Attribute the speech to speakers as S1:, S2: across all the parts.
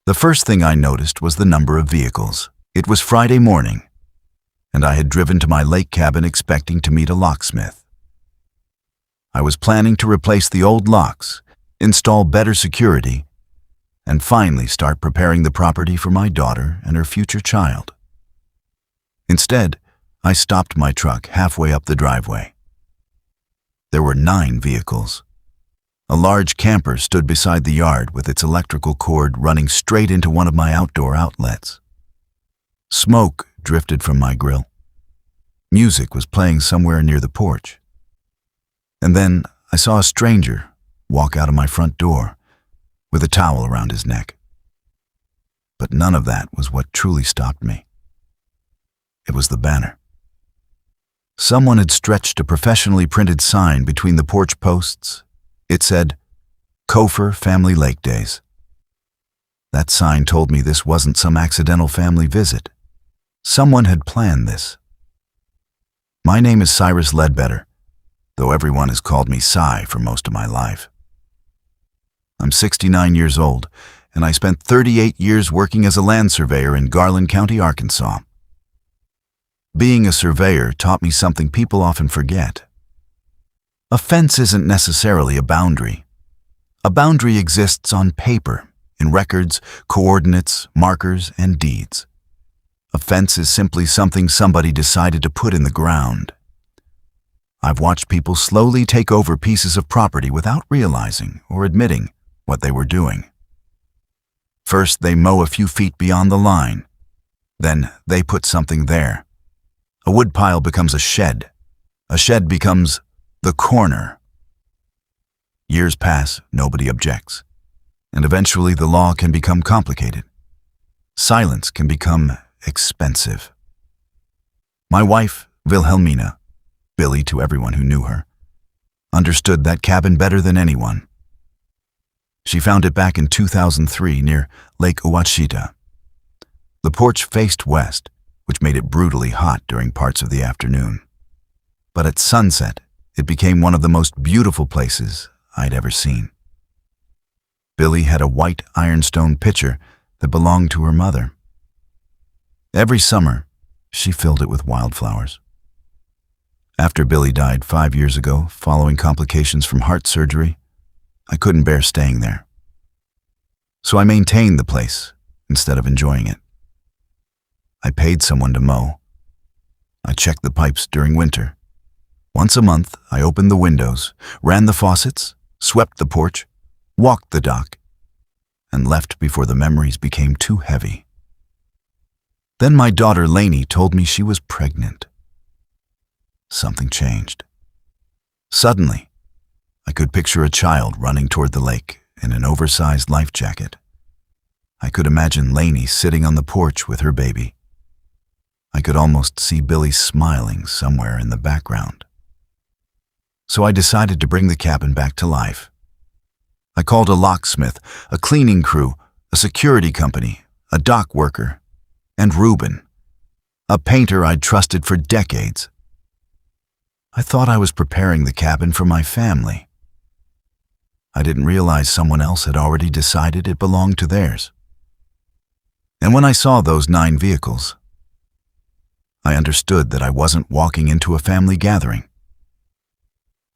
S1: The first thing I noticed was the number of vehicles. It was Friday morning, and I had driven to my lake cabin expecting to meet a locksmith. I was planning to replace the old locks, install better security, and finally start preparing the property for my daughter and her future child. Instead, I stopped my truck halfway up the driveway. There were 9 vehicles. A large camper stood beside the yard with its electrical cord running straight into one of my outdoor outlets. Smoke drifted from my grill. Music was playing somewhere near the porch. And then I saw a stranger walk out of my front door with a towel around his neck. But none of that was what truly stopped me. It was the banner. Someone had stretched a professionally printed sign between the porch posts. It said, "Kofor Family Lake Days." That sign told me this wasn't some accidental family visit. Someone had planned this. My name is Cyrus Ledbetter, though everyone has called me Cy for most of my life. I'm 69 years old, and I spent 38 years working as a land surveyor in Garland County, Arkansas. Being a surveyor taught me something people often forget. A fence isn't necessarily a boundary. A boundary exists on paper, in records, coordinates, markers, and deeds. A fence is simply something somebody decided to put in the ground. I've watched people slowly take over pieces of property without realizing or admitting what they were doing. First, they mow a few feet beyond the line. Then, they put something there. A woodpile becomes a shed. A shed becomes the corner. Years pass, nobody objects, and eventually the law can become complicated. Silence can become expensive. My wife, Wilhelmina, Billy to everyone who knew her, understood that cabin better than anyone. She found it back in 2003 near Lake Ouachita. The porch faced west, which made it brutally hot during parts of the afternoon. But at sunset, it became one of the most beautiful places I'd ever seen. Billy had a white ironstone pitcher that belonged to her mother. Every summer, she filled it with wildflowers. After Billy died 5 years ago, following complications from heart surgery, I couldn't bear staying there. So I maintained the place instead of enjoying it. I paid someone to mow. I checked the pipes during winter. Once a month, I opened the windows, ran the faucets, swept the porch, walked the dock, and left before the memories became too heavy. Then my daughter Lainey told me she was pregnant. Something changed. Suddenly, I could picture a child running toward the lake in an oversized life jacket. I could imagine Lainey sitting on the porch with her baby. I could almost see Billy smiling somewhere in the background. So I decided to bring the cabin back to life. I called a locksmith, a cleaning crew, a security company, a dock worker, and Reuben, a painter I'd trusted for decades. I thought I was preparing the cabin for my family. I didn't realize someone else had already decided it belonged to theirs. And when I saw those 9 vehicles, I understood that I wasn't walking into a family gathering.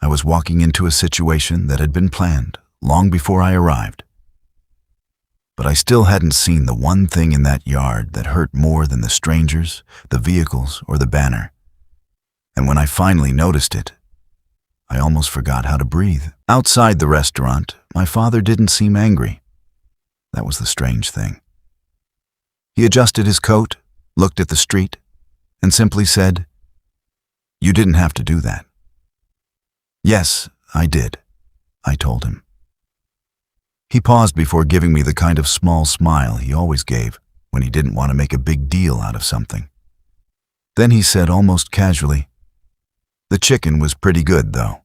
S1: I was walking into a situation that had been planned long before I arrived. But I still hadn't seen the one thing in that yard that hurt more than the strangers, the vehicles, or the banner. And when I finally noticed it, I almost forgot how to breathe. Outside the restaurant, my father didn't seem angry. That was the strange thing. He adjusted his coat, looked at the street, and simply said, "You didn't have to do that." "Yes, I did," I told him. He paused before giving me the kind of small smile he always gave when he didn't want to make a big deal out of something. Then he said almost casually, "The chicken was pretty good, though."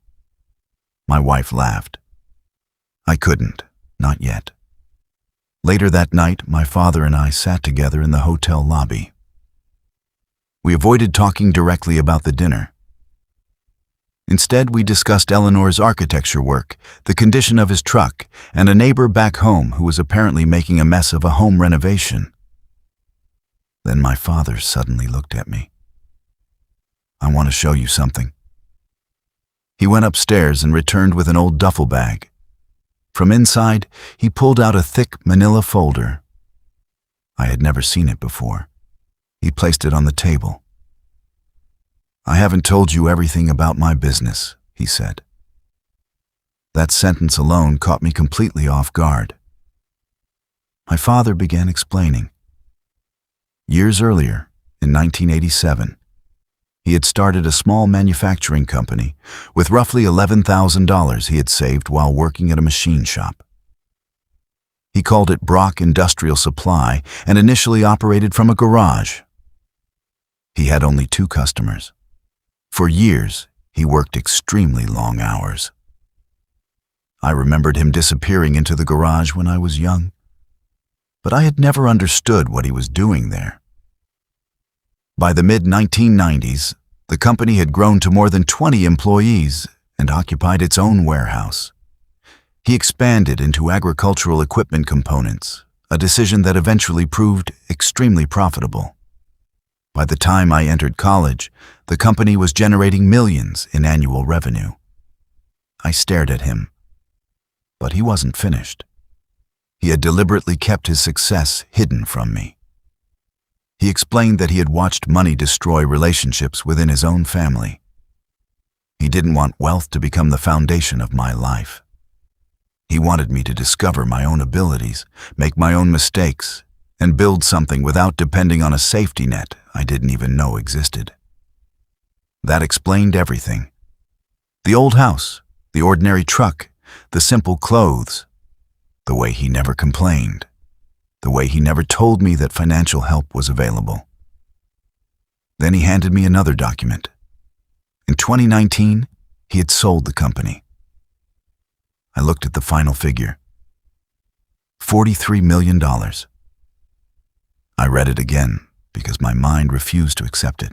S1: My wife laughed. I couldn't, not yet. Later that night, my father and I sat together in the hotel lobby. We avoided talking directly about the dinner. Instead, we discussed Eleanor's architecture work, the condition of his truck, and a neighbor back home who was apparently making a mess of a home renovation. Then my father suddenly looked at me. "I want to show you something." He went upstairs and returned with an old duffel bag. From inside, he pulled out a thick manila folder. I had never seen it before. He placed it on the table. "I haven't told you everything about my business," he said. That sentence alone caught me completely off guard. My father began explaining. Years earlier, in 1987, he had started a small manufacturing company with roughly $11,000 he had saved while working at a machine shop. He called it Brock Industrial Supply and initially operated from a garage. He had only 2 customers. For years, he worked extremely long hours. I remembered him disappearing into the garage when I was young, but I had never understood what he was doing there. By the mid-1990s, the company had grown to more than 20 employees and occupied its own warehouse. He expanded into agricultural equipment components, a decision that eventually proved extremely profitable. By the time I entered college, the company was generating millions in annual revenue. I stared at him, but he wasn't finished. He had deliberately kept his success hidden from me. He explained that he had watched money destroy relationships within his own family. He didn't want wealth to become the foundation of my life. He wanted me to discover my own abilities, make my own mistakes, and build something without depending on a safety net I didn't even know existed. That explained everything. The old house, the ordinary truck, the simple clothes, the way he never complained, the way he never told me that financial help was available. Then he handed me another document. In 2019, he had sold the company. I looked at the final figure. $43 million. I read it again because my mind refused to accept it.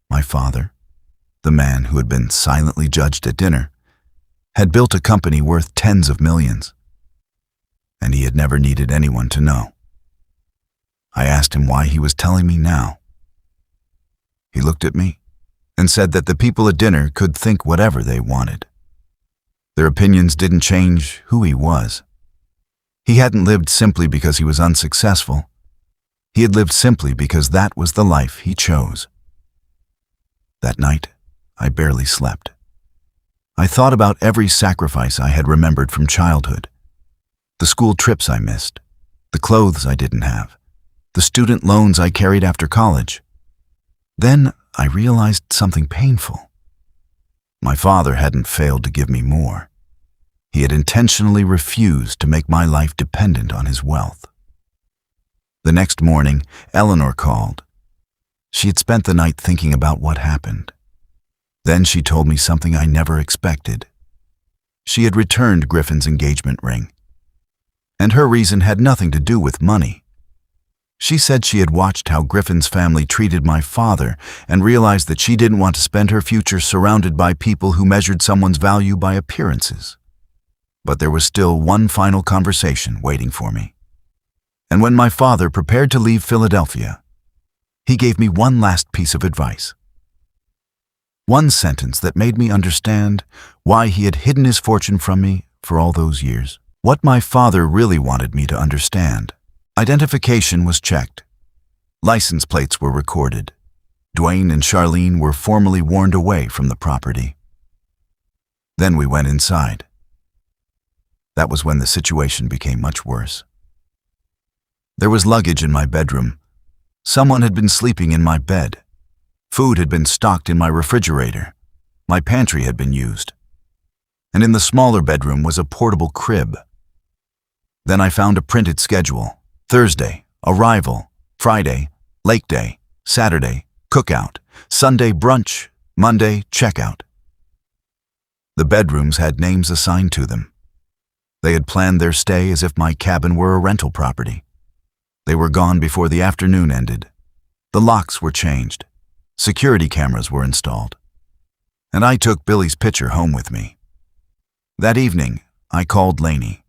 S1: My father, the man who had been silently judged at dinner, had built a company worth tens of millions, and he had never needed anyone to know. I asked him why he was telling me now. He looked at me and said that the people at dinner could think whatever they wanted. Their opinions didn't change who he was. He hadn't lived simply because he was unsuccessful. He had lived simply because that was the life he chose. That night, I barely slept. I thought about every sacrifice I had remembered from childhood. The school trips I missed, the clothes I didn't have, the student loans I carried after college. Then I realized something painful. My father hadn't failed to give me more. He had intentionally refused to make my life dependent on his wealth. The next morning, Eleanor called. She had spent the night thinking about what happened. Then she told me something I never expected. She had returned Griffin's engagement ring, and her reason had nothing to do with money. She said she had watched how Griffin's family treated my father and realized that she didn't want to spend her future surrounded by people who measured someone's value by appearances. But there was still one final conversation waiting for me. And when my father prepared to leave Philadelphia, he gave me one last piece of advice. One sentence that made me understand why he had hidden his fortune from me for all those years. What my father really wanted me to understand. Identification was checked. License plates were recorded. Dwayne and Charlene were formally warned away from the property. Then we went inside. That was when the situation became much worse. There was luggage in my bedroom. Someone had been sleeping in my bed. Food had been stocked in my refrigerator. My pantry had been used. And in the smaller bedroom was a portable crib. Then I found a printed schedule. Thursday, arrival. Friday, lake day. Saturday, cookout. Sunday, brunch. Monday, checkout. The bedrooms had names assigned to them. They had planned their stay as if my cabin were a rental property. They were gone before the afternoon ended. The locks were changed. Security cameras were installed. and I took Billy's picture home with me. That evening, I called Lainey.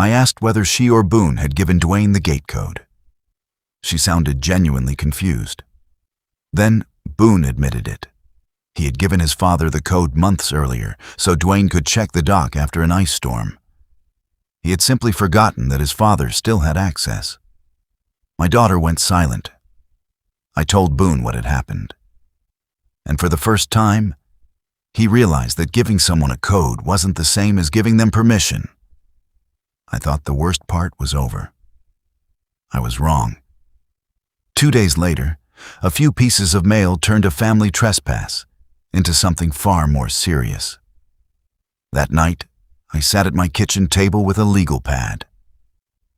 S1: I asked whether she or Boone had given Dwayne the gate code. She sounded genuinely confused. Then Boone admitted it. He had given his father the code months earlier so Dwayne could check the dock after an ice storm. He had simply forgotten that his father still had access. My daughter went silent. I told Boone what had happened. And for the first time, he realized that giving someone a code wasn't the same as giving them permission. I thought the worst part was over. I was wrong. 2 days later, a few pieces of mail turned a family trespass into something far more serious. That night, I sat at my kitchen table with a legal pad.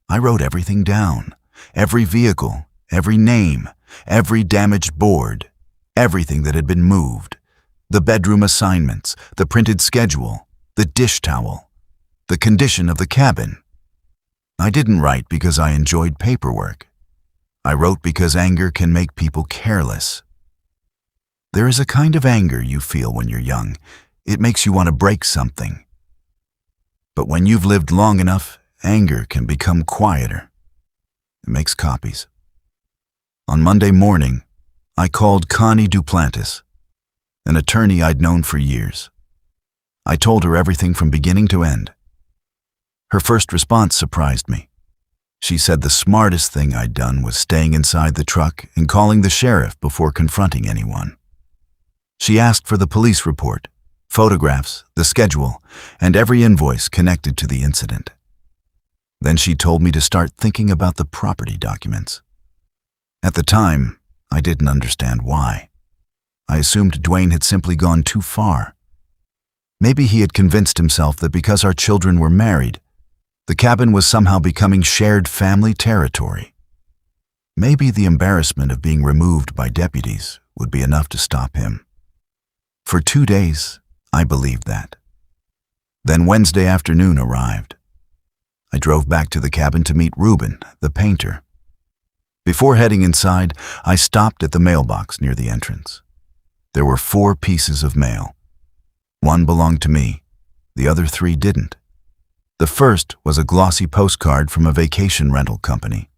S1: I wrote everything down, every vehicle, every name, every damaged board, everything that had been moved, the bedroom assignments, the printed schedule, the dish towel, the condition of the cabin. I didn't write because I enjoyed paperwork. I wrote because anger can make people careless. There is a kind of anger you feel when you're young. It makes you want to break something. But when you've lived long enough, anger can become quieter. It makes copies. On Monday morning, I called Connie Duplantis, an attorney I'd known for years. I told her everything from beginning to end. Her first response surprised me. She said the smartest thing I'd done was staying inside the truck and calling the sheriff before confronting anyone. She asked for the police report, photographs, the schedule, and every invoice connected to the incident. Then she told me to start thinking about the property documents. At the time, I didn't understand why. I assumed Dwayne had simply gone too far. Maybe he had convinced himself that because our children were married, the cabin was somehow becoming shared family territory. Maybe the embarrassment of being removed by deputies would be enough to stop him. For 2 days, I believed that. Then Wednesday afternoon arrived. I drove back to the cabin to meet Reuben, the painter. Before heading inside, I stopped at the mailbox near the entrance. There were 4 pieces of mail. 1 belonged to me, the other 3 didn't. The first was a glossy postcard from a vacation rental company.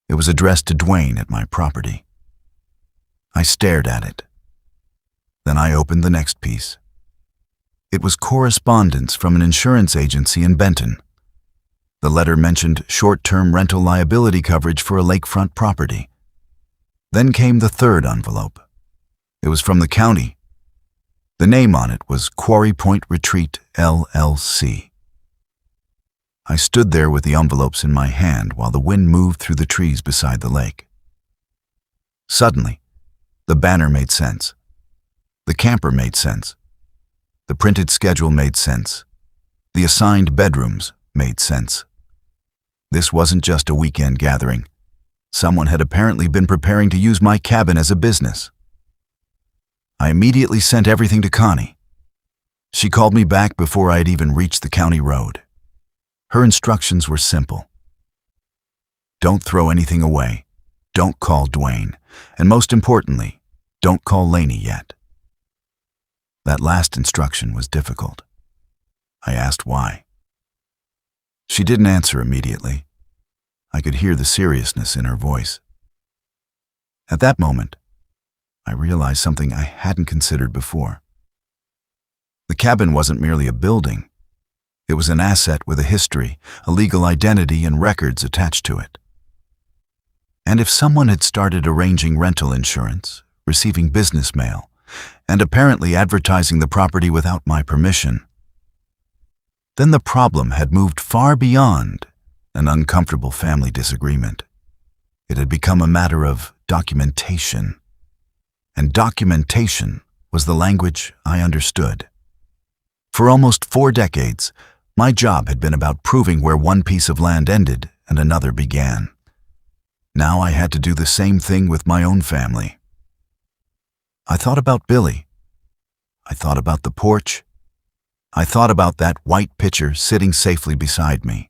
S1: It was addressed to Dwayne at my property. I stared at it. Then I opened the next piece. It was correspondence from an insurance agency in Benton. The letter mentioned short-term rental liability coverage for a lakefront property. Then came the third envelope. It was from the county. The name on it was Quarry Point Retreat, LLC. I stood there with the envelopes in my hand while the wind moved through the trees beside the lake. Suddenly, the banner made sense. The camper made sense. The printed schedule made sense. The assigned bedrooms made sense. This wasn't just a weekend gathering. Someone had apparently been preparing to use my cabin as a business. I immediately sent everything to Connie. She called me back before I had even reached the county road. Her instructions were simple. Don't throw anything away. Don't call Dwayne. And most importantly, don't call Lainey yet. That last instruction was difficult. I asked why. She didn't answer immediately. I could hear the seriousness in her voice. At that moment, I realized something I hadn't considered before. The cabin wasn't merely a building. It was an asset with a history, a legal identity, and records attached to it. And if someone had started arranging rental insurance, receiving business mail, and apparently advertising the property without my permission, then the problem had moved far beyond an uncomfortable family disagreement. It had become a matter of documentation. And documentation was the language I understood. For almost 4 decades, my job had been about proving where one piece of land ended and another began. Now I had to do the same thing with my own family. I thought about Billy. I thought about the porch. I thought about that white pitcher sitting safely beside me.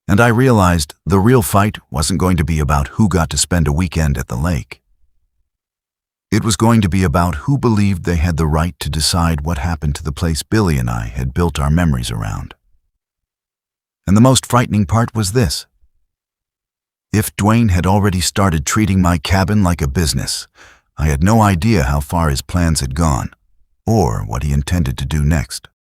S1: And I realized the real fight wasn't going to be about who got to spend a weekend at the lake. It was going to be about who believed they had the right to decide what happened to the place Billy and I had built our memories around. And the most frightening part was this. If Dwayne had already started treating my cabin like a business, I had no idea how far his plans had gone, or what he intended to do next.